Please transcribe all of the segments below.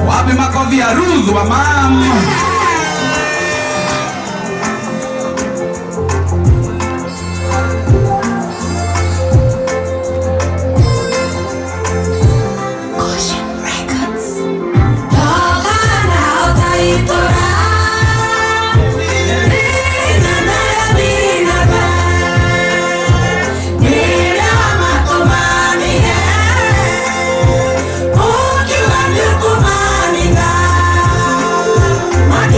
Wapi makofi ya Ruth wa mama? What?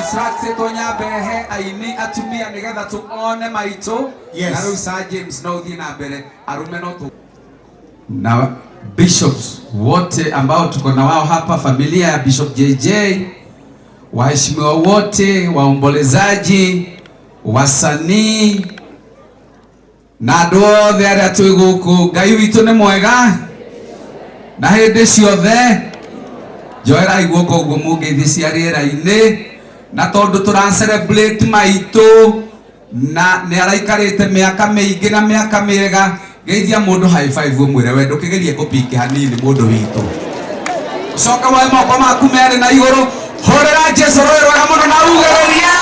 instruct to nyabehe aini atumia nigetha tuone maito. Na rusa James no thie na mbere arume no tu. Na bishops wote ambao tuko na wao hapa, familia ya Bishop JJ, waheshimiwa wote, waombolezaji, wasanii na andũ othe arĩa twĩ gũkũ, Ngai witũ nĩ mwega na hĩndĩ ciothe. Njoerai guoko ũguo mũngĩthiĩ cia rĩera-inĩ, na tondũ tũra celebrate maitũ na nĩ araikarĩte mĩaka mĩingĩ na mĩaka mĩega, geithia mũndũ high five ũmwĩre we ndũkĩgerie kũpiki hanini mũndũ witũ. Coka woe moko maku merĩ na igũrũ, hũrĩra Jesũ rũĩ rwega mũno na ugererie.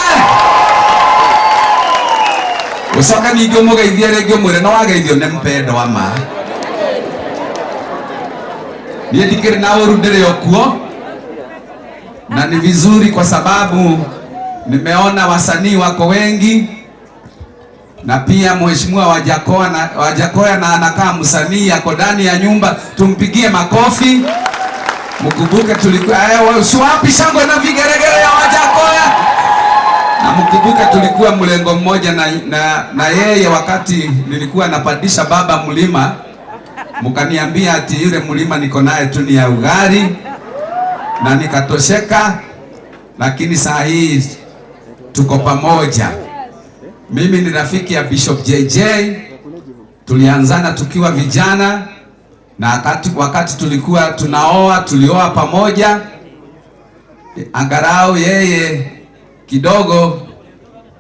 Usoka ningĩ ũmũgeithie rĩngĩ ũmwĩre no wageithio nĩ mpendo wa ma. Niĩ ndikĩrĩ na ũru ndĩrĩ okuo, na ni vizuri kwa sababu nimeona wasanii wako wengi, na pia mheshimiwa Wajakoya na anakaa msanii yako ndani ya nyumba, tumpigie makofi. Mkumbuke tulikuwa wapi shangwe na vigeregere ya Wajakoya. Na mkumbuke tulikuwa mlengo mmoja na yeye wakati nilikuwa napandisha baba mlima, mkaniambia ati yule mlima niko naye tu ni ya ugari, na nikatosheka. Lakini saa hii tuko pamoja. Mimi ni rafiki ya Bishop JJ, tulianzana tukiwa vijana, na wakati tulikuwa tulioa pamoja. Angarau yeye kidogo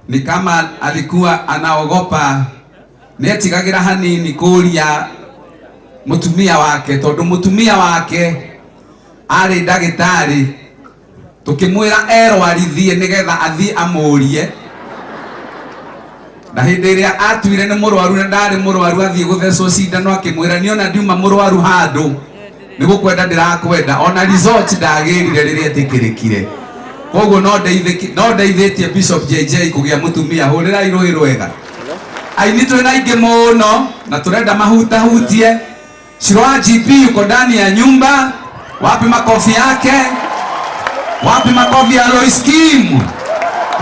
ni kama alikuwa anaogopa netigagira hanini kuria mutumia wake, tondu mutumia wake ari ndagitari, tukimwira erwarithie nigetha athie amurie. Na hindi iria atwire ni murwaru na ndari murwaru athie guthecwo cindano, akimwira niona ndiuma murwaru handu ni gukwenda ndirakwenda, ona result ndagirire riria etikirikire. Koguo no ndeithitie Bishop JJ kugia mutumia. Hurira irũĩ rwega. Aini twĩ na ingĩ mũno na turenda mahutahutie. Shirwa GP yuko ndani ya nyumba. Wapi makofi yake? Wapi makofi ya Lois Kim?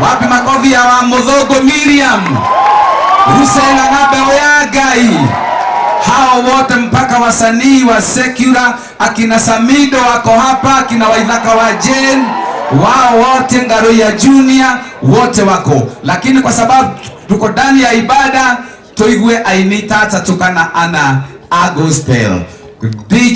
Wapi makofi ya Muthũngũ Miriam? Rusena na Mbeo ya Ngai. Hao wote mpaka wasanii wa secular, akina Samido wako hapa, akina Waithaka wa Jane, wao wote, Ngaruya Junior wote wako. Lakini kwa sababu tuko ndani ya ibada, tuigue aini tata tukana ana a gospel.